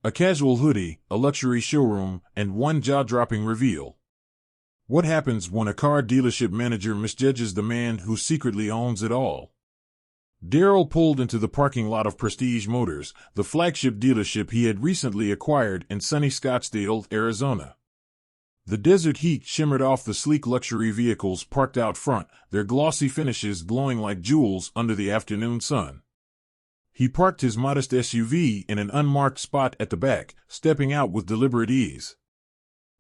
A casual hoodie, a luxury showroom, and one jaw-dropping reveal. What happens when a car dealership manager misjudges the man who secretly owns it all? Darrell pulled into the parking lot of Prestige Motors, the flagship dealership he had recently acquired in sunny Scottsdale, Arizona. The desert heat shimmered off the sleek luxury vehicles parked out front, their glossy finishes glowing like jewels under the afternoon sun. He parked his modest SUV in an unmarked spot at the back, stepping out with deliberate ease.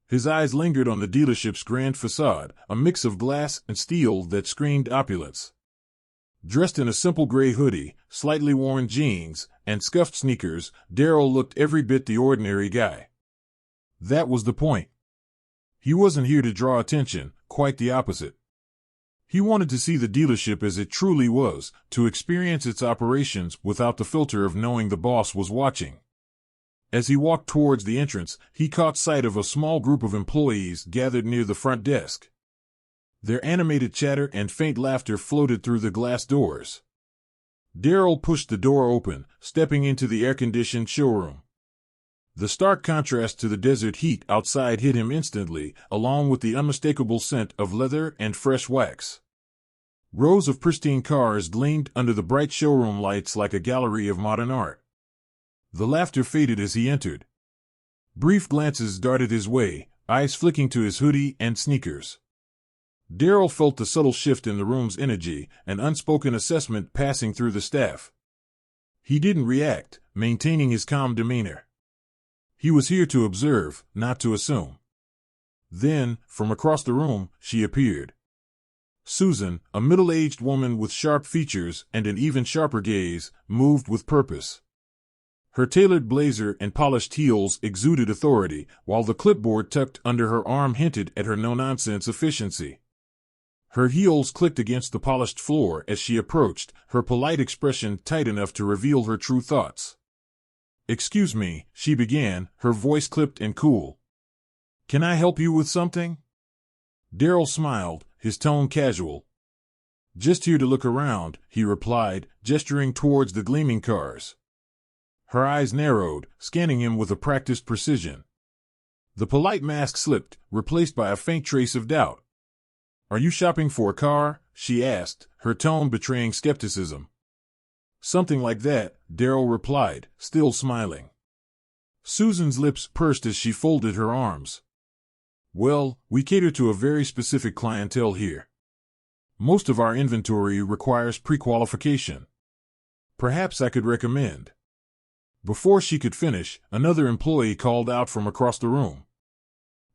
His eyes lingered on the dealership's grand facade, a mix of glass and steel that screamed opulence. Dressed in a simple gray hoodie, slightly worn jeans, and scuffed sneakers, Darrell looked every bit the ordinary guy. That was the point. He wasn't here to draw attention, quite the opposite. He wanted to see the dealership as it truly was, to experience its operations without the filter of knowing the boss was watching. As he walked towards the entrance, he caught sight of a small group of employees gathered near the front desk. Their animated chatter and faint laughter floated through the glass doors. Darrell pushed the door open, stepping into the air-conditioned showroom. The stark contrast to the desert heat outside hit him instantly, along with the unmistakable scent of leather and fresh wax. Rows of pristine cars gleamed under the bright showroom lights like a gallery of modern art. The laughter faded as he entered. Brief glances darted his way, eyes flicking to his hoodie and sneakers. Darrell felt the subtle shift in the room's energy, an unspoken assessment passing through the staff. He didn't react, maintaining his calm demeanor. He was here to observe, not to assume. Then, from across the room, she appeared. Susan, a middle-aged woman with sharp features and an even sharper gaze, moved with purpose. Her tailored blazer and polished heels exuded authority, while the clipboard tucked under her arm hinted at her no-nonsense efficiency. Her heels clicked against the polished floor as she approached, her polite expression tight enough to reveal her true thoughts. "Excuse me," she began, her voice clipped and cool. "Can I help you with something?" Darrell smiled, his tone casual. "Just here to look around," he replied, gesturing towards the gleaming cars. Her eyes narrowed, scanning him with a practiced precision. The polite mask slipped, replaced by a faint trace of doubt. "Are you shopping for a car?" she asked, her tone betraying skepticism. "Something like that," Darrell replied, still smiling. Susan's lips pursed as she folded her arms. "Well, we cater to a very specific clientele here. Most of our inventory requires pre-qualification. Perhaps I could recommend." Before she could finish, another employee called out from across the room.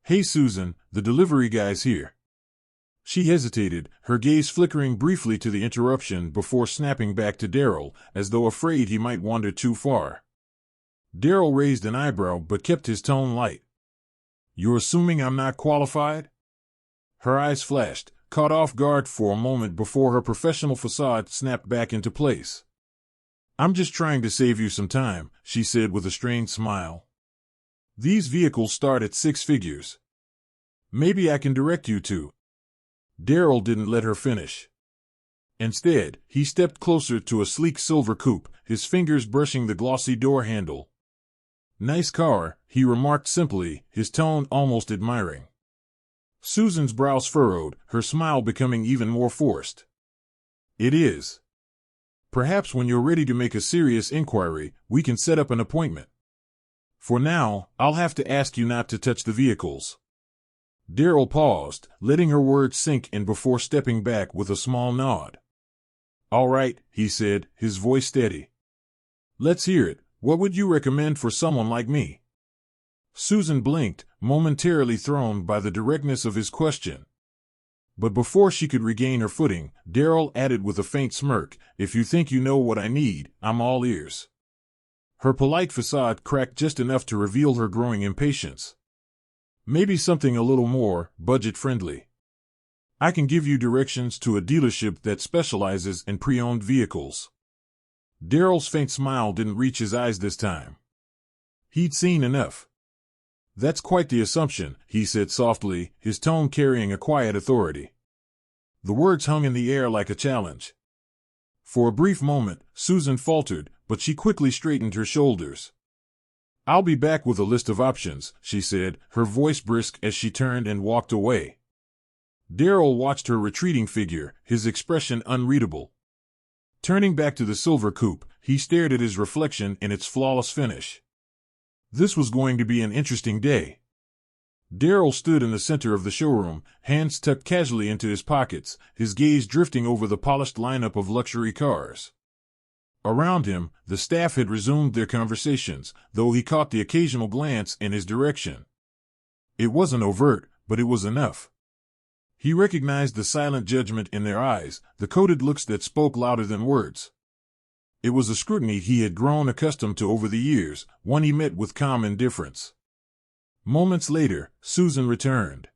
"Hey Susan, the delivery guy's here." She hesitated, her gaze flickering briefly to the interruption before snapping back to Darrell, as though afraid he might wander too far. Darrell raised an eyebrow but kept his tone light. "You're assuming I'm not qualified?" Her eyes flashed, caught off guard for a moment before her professional facade snapped back into place. "I'm just trying to save you some time," she said with a strained smile. "These vehicles start at 6 figures. Maybe I can direct you to—" Darrell didn't let her finish. Instead, he stepped closer to a sleek silver coupe, his fingers brushing the glossy door handle. "Nice car," he remarked simply, his tone almost admiring. Susan's brows furrowed, her smile becoming even more forced. "It is. Perhaps when you're ready to make a serious inquiry, we can set up an appointment. For now, I'll have to ask you not to touch the vehicles." Darrell paused, letting her words sink in before stepping back with a small nod. "All right," he said, his voice steady. "Let's hear it. What would you recommend for someone like me?" Susan blinked, momentarily thrown by the directness of his question. But before she could regain her footing, Darrell added with a faint smirk, "If you think you know what I need, I'm all ears." Her polite facade cracked just enough to reveal her growing impatience. "Maybe something a little more budget-friendly. I can give you directions to a dealership that specializes in pre-owned vehicles." Darrell's faint smile didn't reach his eyes this time. He'd seen enough. "That's quite the assumption," he said softly, his tone carrying a quiet authority. The words hung in the air like a challenge. For a brief moment, Susan faltered, but she quickly straightened her shoulders. I'll be back with a list of options, she said, her voice brisk as she turned and walked away. Darryl watched her retreating figure, his expression unreadable. Turning back to the silver coupe, he stared at his reflection in its flawless finish. This was going to be an interesting day. Darryl stood in the center of the showroom, hands tucked casually into his pockets, his gaze drifting over the polished lineup of luxury cars. Around him, the staff had resumed their conversations, though he caught the occasional glance in his direction. It wasn't overt, but it was enough. He recognized the silent judgment in their eyes, the coded looks that spoke louder than words. It was a scrutiny he had grown accustomed to over the years, one he met with calm indifference. Moments later, Susan returned.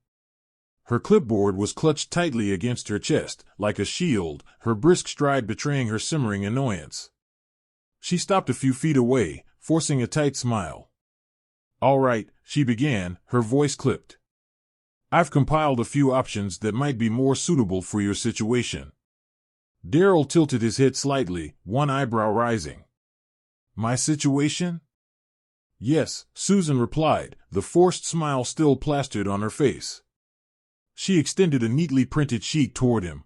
Her clipboard was clutched tightly against her chest, like a shield, her brisk stride betraying her simmering annoyance. She stopped a few feet away, forcing a tight smile. "All right," she began, her voice clipped. "I've compiled a few options that might be more suitable for your situation." Darryl tilted his head slightly, one eyebrow rising. "My situation?" "Yes," Susan replied, the forced smile still plastered on her face. She extended a neatly printed sheet toward him.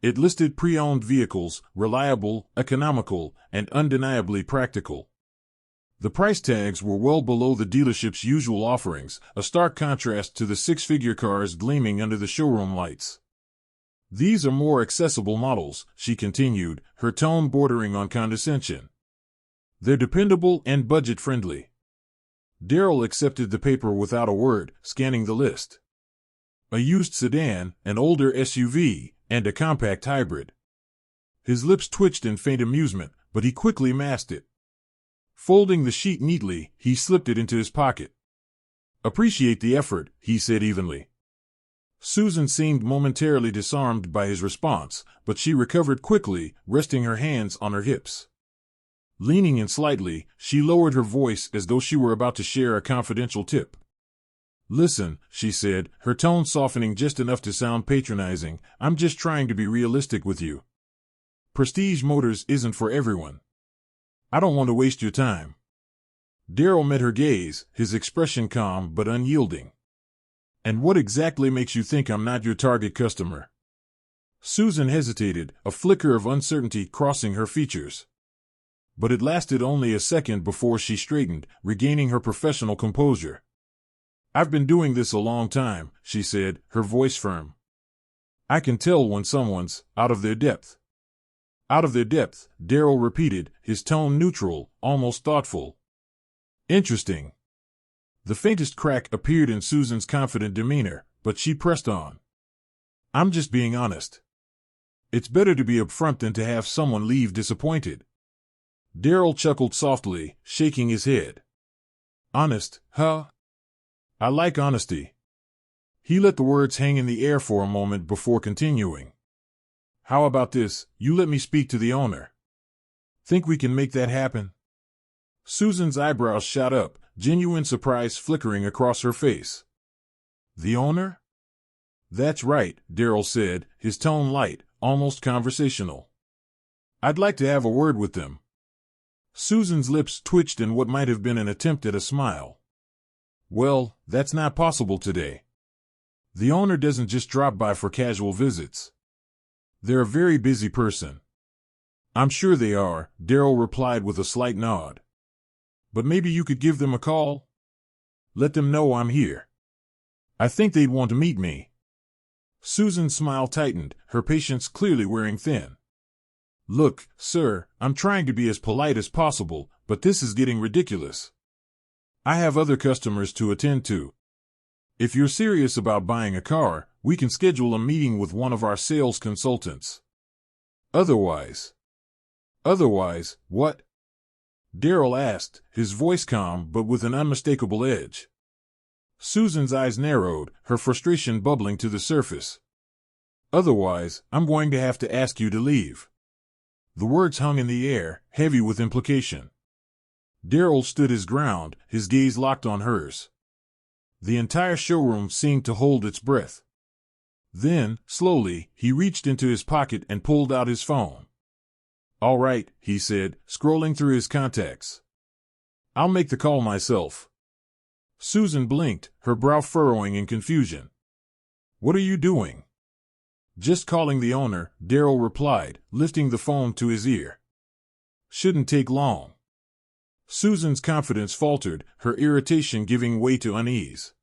It listed pre-owned vehicles, reliable, economical, and undeniably practical. The price tags were well below the dealership's usual offerings, a stark contrast to the six-figure cars gleaming under the showroom lights. "These are more accessible models," she continued, her tone bordering on condescension. "They're dependable and budget-friendly." Darryl accepted the paper without a word, scanning the list. A used sedan, an older SUV, and a compact hybrid. His lips twitched in faint amusement, but he quickly masked it. Folding the sheet neatly, he slipped it into his pocket. "Appreciate the effort," he said evenly. Susan seemed momentarily disarmed by his response, but she recovered quickly, resting her hands on her hips. Leaning in slightly, she lowered her voice as though she were about to share a confidential tip. "Listen," she said, her tone softening just enough to sound patronizing, "I'm just trying to be realistic with you. Prestige Motors isn't for everyone. I don't want to waste your time." Darryl met her gaze, his expression calm but unyielding. "And what exactly makes you think I'm not your target customer?" Susan hesitated, a flicker of uncertainty crossing her features. But it lasted only a second before she straightened, regaining her professional composure. "I've been doing this a long time," she said, her voice firm. "I can tell when someone's out of their depth." "Out of their depth," Darryl repeated, his tone neutral, almost thoughtful. "Interesting." The faintest crack appeared in Susan's confident demeanor, but she pressed on. "I'm just being honest. It's better to be upfront than to have someone leave disappointed." Darryl chuckled softly, shaking his head. "Honest, huh? I like honesty." He let the words hang in the air for a moment before continuing. "How about this, you let me speak to the owner? Think we can make that happen?" Susan's eyebrows shot up, genuine surprise flickering across her face. "The owner?" "That's right," Darryl said, his tone light, almost conversational. "I'd like to have a word with them." Susan's lips twitched in what might have been an attempt at a smile. "Well, that's not possible today. The owner doesn't just drop by for casual visits. They're a very busy person." "I'm sure they are," Darryl replied with a slight nod. "But maybe you could give them a call? Let them know I'm here. I think they'd want to meet me." Susan's smile tightened, her patience clearly wearing thin. "Look, sir, I'm trying to be as polite as possible, but this is getting ridiculous. I have other customers to attend to. If you're serious about buying a car, we can schedule a meeting with one of our sales consultants. Otherwise..." "Otherwise, what?" Darryl asked, his voice calm but with an unmistakable edge. Susan's eyes narrowed, her frustration bubbling to the surface. "Otherwise, I'm going to have to ask you to leave." The words hung in the air, heavy with implication. Darryl stood his ground, his gaze locked on hers. The entire showroom seemed to hold its breath. Then, slowly, he reached into his pocket and pulled out his phone. "All right," he said, scrolling through his contacts. I'll make the call myself. Susan blinked, her brow furrowing in confusion. What are you doing? Just calling the owner, Darryl replied, lifting the phone to his ear. Shouldn't take long. Susan's confidence faltered, her irritation giving way to unease.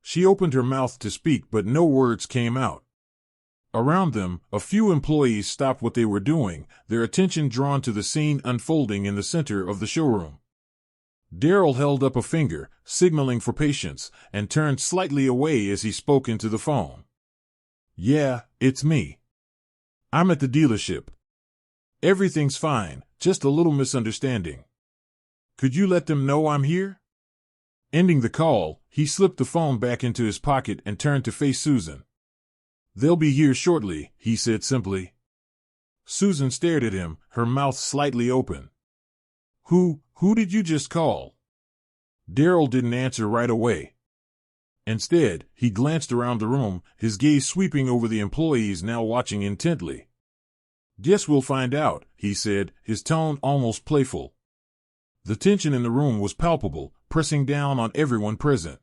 She opened her mouth to speak, but no words came out. Around them, a few employees stopped what they were doing, their attention drawn to the scene unfolding in the center of the showroom. Darryl held up a finger, signaling for patience, and turned slightly away as he spoke into the phone. Yeah, it's me. I'm at the dealership. Everything's fine, just a little misunderstanding. Could you let them know I'm here? Ending the call, he slipped the phone back into his pocket and turned to face Susan. They'll be here shortly, he said simply. Susan stared at him, her mouth slightly open. Who did you just call? Darryl didn't answer right away. Instead, he glanced around the room, his gaze sweeping over the employees now watching intently. Guess we'll find out, he said, his tone almost playful. The tension in the room was palpable, pressing down on everyone present.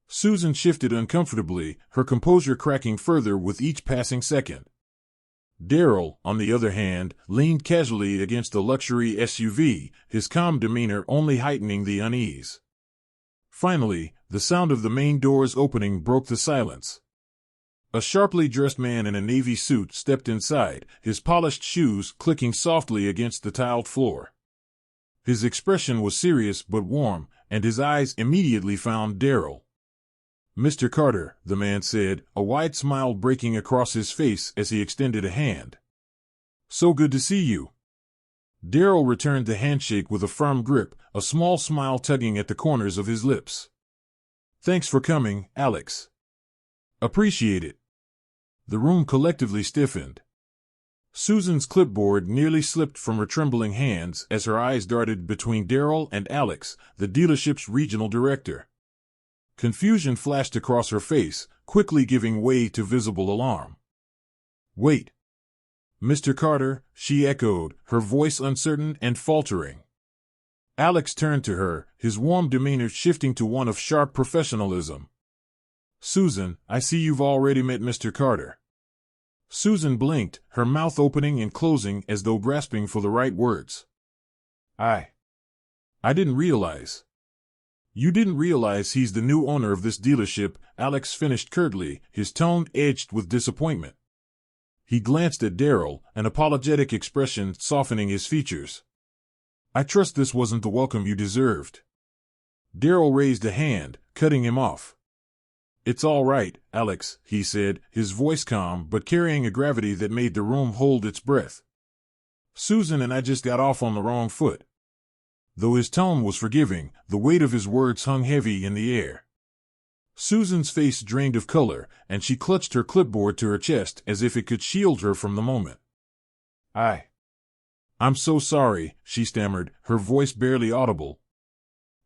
Susan shifted uncomfortably, her composure cracking further with each passing second. Darryl, on the other hand, leaned casually against the luxury SUV, his calm demeanor only heightening the unease. Finally, the sound of the main doors opening broke the silence. A sharply dressed man in a navy suit stepped inside, his polished shoes clicking softly against the tiled floor. His expression was serious but warm, and his eyes immediately found Darryl. Mr. Carter, the man said, a wide smile breaking across his face as he extended a hand. So good to see you. Darryl returned the handshake with a firm grip, a small smile tugging at the corners of his lips. Thanks for coming, Alex. Appreciate it. The room collectively stiffened. Susan's clipboard nearly slipped from her trembling hands as her eyes darted between Darryl and Alex, the dealership's regional director. Confusion flashed across her face, quickly giving way to visible alarm. Wait. Mr. Carter, she echoed, her voice uncertain and faltering. Alex turned to her, his warm demeanor shifting to one of sharp professionalism. Susan, I see you've already met Mr. Carter. Susan blinked, her mouth opening and closing as though grasping for the right words. I didn't realize. You didn't realize he's the new owner of this dealership, Alex finished curtly, his tone edged with disappointment. He glanced at Darryl, an apologetic expression softening his features. I trust this wasn't the welcome you deserved. Darryl raised a hand, cutting him off. It's all right, Alex, he said, his voice calm but carrying a gravity that made the room hold its breath. Susan and I just got off on the wrong foot. Though his tone was forgiving, the weight of his words hung heavy in the air. Susan's face drained of color, and she clutched her clipboard to her chest as if it could shield her from the moment. I'm so sorry, she stammered, her voice barely audible.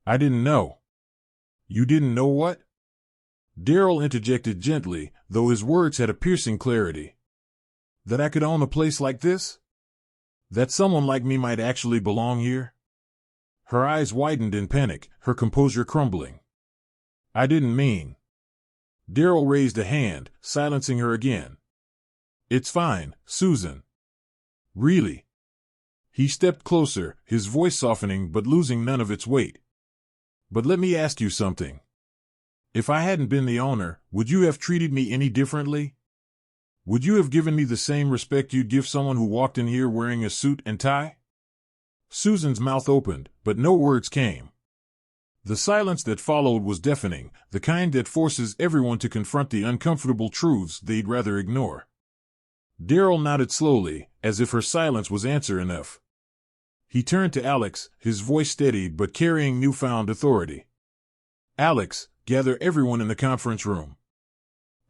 I didn't know. You didn't know what? Darryl interjected gently, though his words had a piercing clarity. That I could own a place like this? That someone like me might actually belong here? Her eyes widened in panic, her composure crumbling. I didn't mean. Darryl raised a hand, silencing her again. It's fine, Susan. Really? He stepped closer, his voice softening but losing none of its weight. But let me ask you something. If I hadn't been the owner, would you have treated me any differently? Would you have given me the same respect you'd give someone who walked in here wearing a suit and tie? Susan's mouth opened, but no words came. The silence that followed was deafening, the kind that forces everyone to confront the uncomfortable truths they'd rather ignore. Darryl nodded slowly, as if her silence was answer enough. He turned to Alex, his voice steady but carrying newfound authority. Alex, gather everyone in the conference room.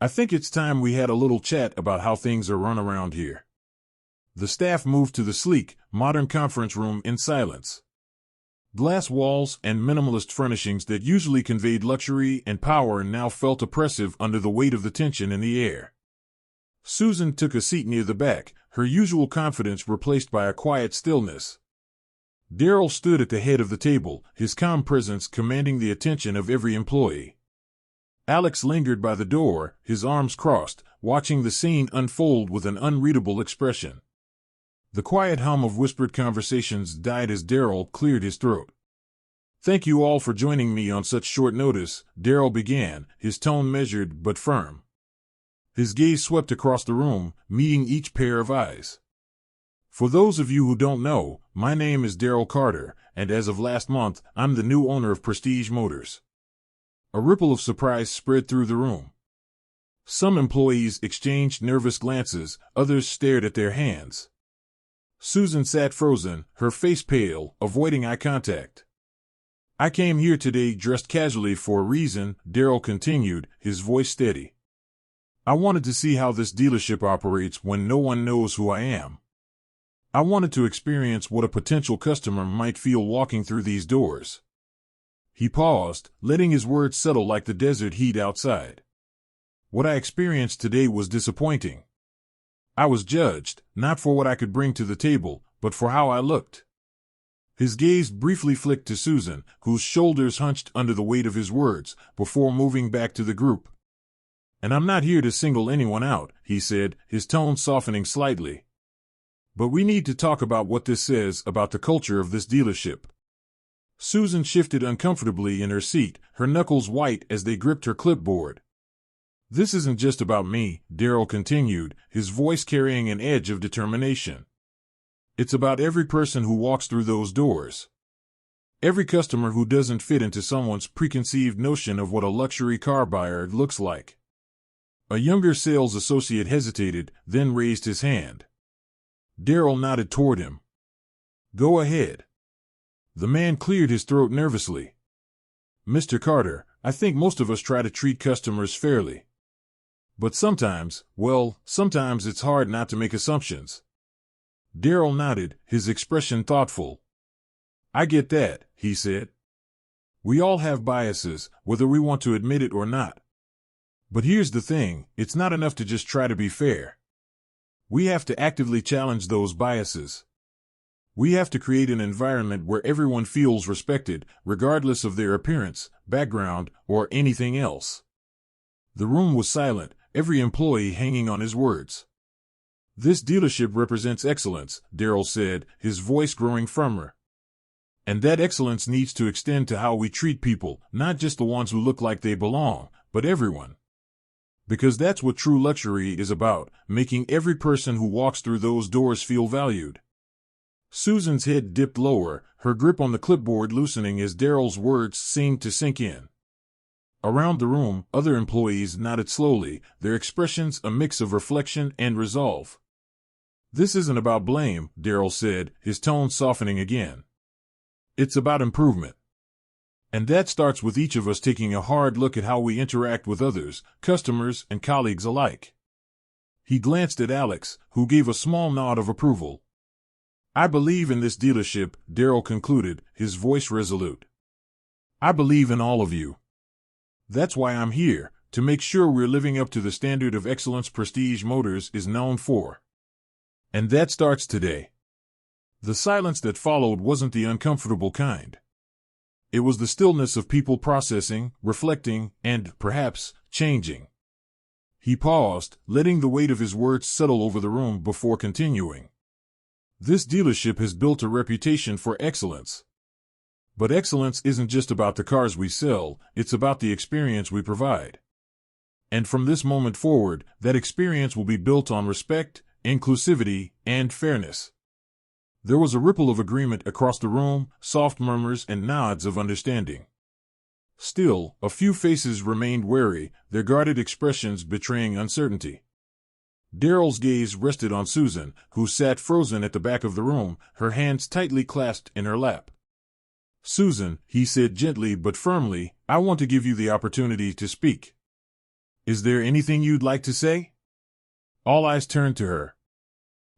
I think it's time we had a little chat about how things are run around here. The staff moved to the sleek, modern conference room in silence. Glass walls and minimalist furnishings that usually conveyed luxury and power now felt oppressive under the weight of the tension in the air. Susan took a seat near the back, her usual confidence replaced by a quiet stillness. Darrell stood at the head of the table, his calm presence commanding the attention of every employee. Alex lingered by the door, his arms crossed, watching the scene unfold with an unreadable expression. The quiet hum of whispered conversations died as Darrell cleared his throat. "Thank you all for joining me on such short notice," Darrell began, his tone measured but firm. His gaze swept across the room, meeting each pair of eyes. "For those of you who don't know, my name is Darrell Carter, and as of last month, I'm the new owner of Prestige Motors." A ripple of surprise spread through the room. Some employees exchanged nervous glances, others stared at their hands. Susan sat frozen, her face pale, avoiding eye contact. "I came here today dressed casually for a reason," Darrell continued, his voice steady. "I wanted to see how this dealership operates when no one knows who I am. I wanted to experience what a potential customer might feel walking through these doors." He paused, letting his words settle like the desert heat outside. "What I experienced today was disappointing. I was judged, not for what I could bring to the table, but for how I looked." His gaze briefly flicked to Susan, whose shoulders hunched under the weight of his words, before moving back to the group. "And I'm not here to single anyone out," he said, his tone softening slightly. "But we need to talk about what this says about the culture of this dealership." Susan shifted uncomfortably in her seat, her knuckles white as they gripped her clipboard. "This isn't just about me," Darrell continued, his voice carrying an edge of determination. "It's about every person who walks through those doors. Every customer who doesn't fit into someone's preconceived notion of what a luxury car buyer looks like." A younger sales associate hesitated, then raised his hand. Darrell nodded toward him. "Go ahead." The man cleared his throat nervously. "Mr. Carter, I think most of us try to treat customers fairly. But sometimes it's hard not to make assumptions." Darrell nodded, his expression thoughtful. "I get that," he said. "We all have biases, whether we want to admit it or not. But here's the thing, it's not enough to just try to be fair. We have to actively challenge those biases. We have to create an environment where everyone feels respected, regardless of their appearance, background, or anything else." The room was silent, every employee hanging on his words. "This dealership represents excellence," Darrell said, his voice growing firmer. "And that excellence needs to extend to how we treat people, not just the ones who look like they belong, but everyone. Because that's what true luxury is about, making every person who walks through those doors feel valued." Susan's head dipped lower, her grip on the clipboard loosening as Darrell's words seemed to sink in. Around the room, other employees nodded slowly, their expressions a mix of reflection and resolve. "This isn't about blame," Darrell said, his tone softening again. "It's about improvement. And that starts with each of us taking a hard look at how we interact with others, customers and colleagues alike." He glanced at Alex, who gave a small nod of approval. "I believe in this dealership," Darrell concluded, his voice resolute. "I believe in all of you. That's why I'm here, to make sure we're living up to the standard of excellence Prestige Motors is known for. And that starts today." The silence that followed wasn't the uncomfortable kind. It was the stillness of people processing, reflecting, and, perhaps, changing. He paused, letting the weight of his words settle over the room before continuing. "This dealership has built a reputation for excellence. But excellence isn't just about the cars we sell, it's about the experience we provide. And from this moment forward, that experience will be built on respect, inclusivity, and fairness." There was a ripple of agreement across the room, soft murmurs and nods of understanding. Still, a few faces remained wary, their guarded expressions betraying uncertainty. Darrell's gaze rested on Susan, who sat frozen at the back of the room, her hands tightly clasped in her lap. "Susan," he said gently but firmly, "I want to give you the opportunity to speak. Is there anything you'd like to say?" All eyes turned to her.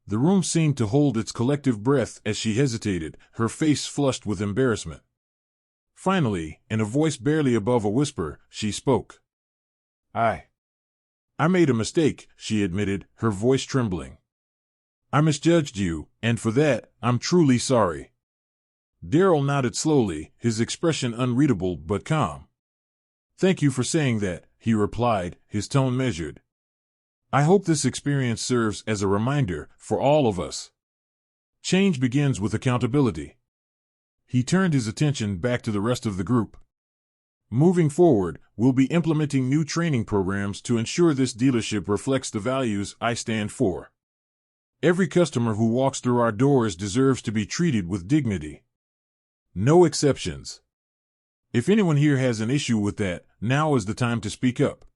The room seemed to hold its collective breath as she hesitated, her face flushed with embarrassment. Finally, in a voice barely above a whisper, she spoke. I made a mistake," she admitted, her voice trembling. "I misjudged you, and for that, I'm truly sorry." Darrell nodded slowly, his expression unreadable but calm. "Thank you for saying that," he replied, his tone measured. "I hope this experience serves as a reminder for all of us. Change begins with accountability." He turned his attention back to the rest of the group. "Moving forward, we'll be implementing new training programs to ensure this dealership reflects the values I stand for. Every customer who walks through our doors deserves to be treated with dignity. No exceptions. If anyone here has an issue with that, now is the time to speak up."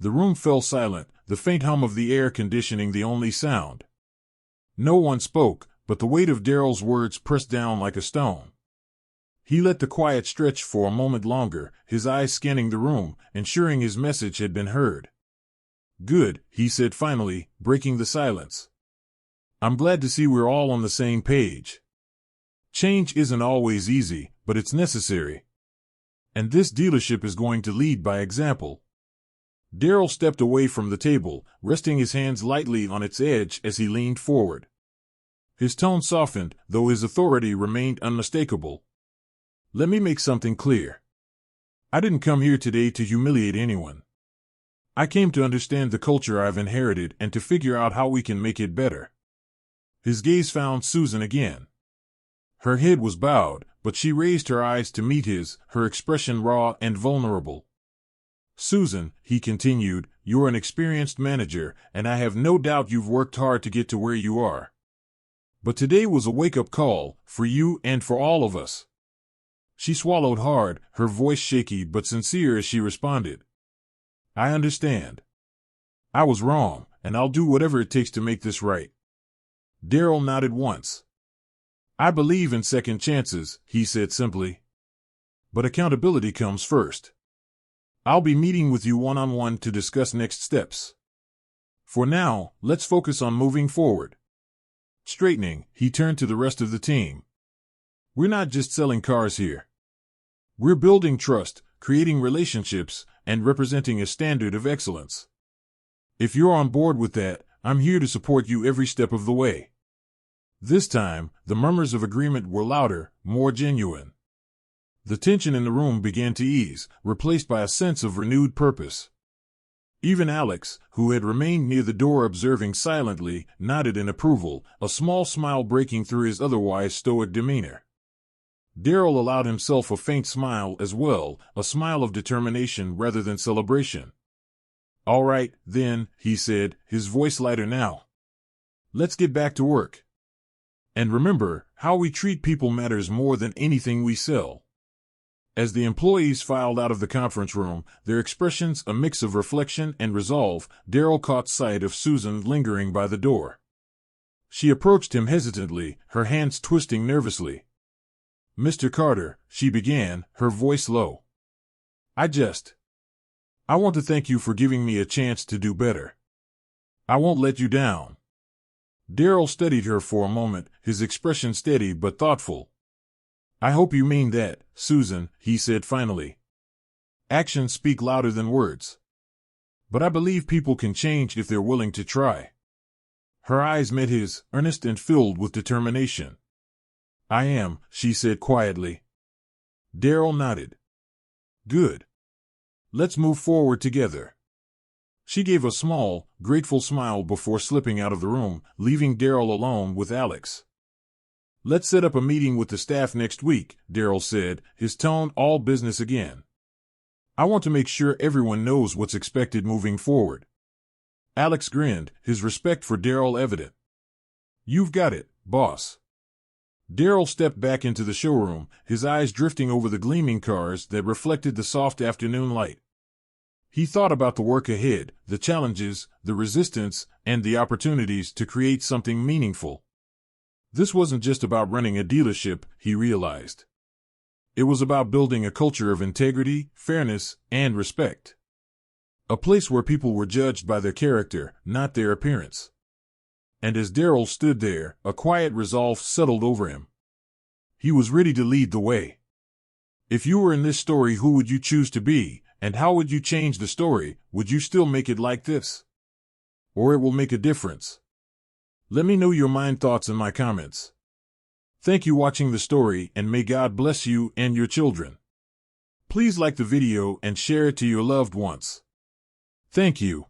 The room fell silent, the faint hum of the air conditioning the only sound. No one spoke, but the weight of Darrell's words pressed down like a stone. He let the quiet stretch for a moment longer, his eyes scanning the room, ensuring his message had been heard. "Good," he said finally, breaking the silence. "I'm glad to see we're all on the same page. Change isn't always easy, but it's necessary. And this dealership is going to lead by example." Darrell stepped away from the table, resting his hands lightly on its edge as he leaned forward. His tone softened, though his authority remained unmistakable. "Let me make something clear. I didn't come here today to humiliate anyone. I came to understand the culture I've inherited and to figure out how we can make it better." His gaze found Susan again. Her head was bowed, but she raised her eyes to meet his, her expression raw and vulnerable. "Susan," he continued, "you're an experienced manager, and I have no doubt you've worked hard to get to where you are. But today was a wake-up call, for you and for all of us." She swallowed hard, her voice shaky but sincere as she responded. "I understand. I was wrong, and I'll do whatever it takes to make this right." Darrell nodded once. "I believe in second chances," he said simply. "But accountability comes first. I'll be meeting with you one-on-one to discuss next steps. For now, let's focus on moving forward." Straightening, he turned to the rest of the team. "We're not just selling cars here. We're building trust, creating relationships, and representing a standard of excellence. If you're on board with that, I'm here to support you every step of the way." This time, the murmurs of agreement were louder, more genuine. The tension in the room began to ease, replaced by a sense of renewed purpose. Even Alex, who had remained near the door observing silently, nodded in approval, a small smile breaking through his otherwise stoic demeanor. Darrell allowed himself a faint smile as well, a smile of determination rather than celebration. "All right, then," he said, his voice lighter now. "Let's get back to work. And remember, how we treat people matters more than anything we sell." As the employees filed out of the conference room, their expressions a mix of reflection and resolve, Darrell caught sight of Susan lingering by the door. She approached him hesitantly, her hands twisting nervously. "Mr. Carter," she began, her voice low. I want to thank you for giving me a chance to do better. I won't let you down." Darrell studied her for a moment, his expression steady but thoughtful. "I hope you mean that, Susan," he said finally. "Actions speak louder than words. But I believe people can change if they're willing to try." Her eyes met his, earnest and filled with determination. "I am," she said quietly. Darrell nodded. "Good. Let's move forward together." She gave a small, grateful smile before slipping out of the room, leaving Darrell alone with Alex. "Let's set up a meeting with the staff next week," Darrell said, his tone all business again. "I want to make sure everyone knows what's expected moving forward." Alex grinned, his respect for Darrell evident. "You've got it, boss." Darrell stepped back into the showroom, his eyes drifting over the gleaming cars that reflected the soft afternoon light. He thought about the work ahead, the challenges, the resistance, and the opportunities to create something meaningful. This wasn't just about running a dealership, he realized. It was about building a culture of integrity, fairness, and respect. A place where people were judged by their character, not their appearance. And as Darrell stood there, a quiet resolve settled over him. He was ready to lead the way. If you were in this story, who would you choose to be, and how would you change the story? Would you still make it like this? Or it will make a difference? Let me know your thoughts in my comments. Thank you for watching the story, and may God bless you and your children. Please like the video and share it to your loved ones. Thank you.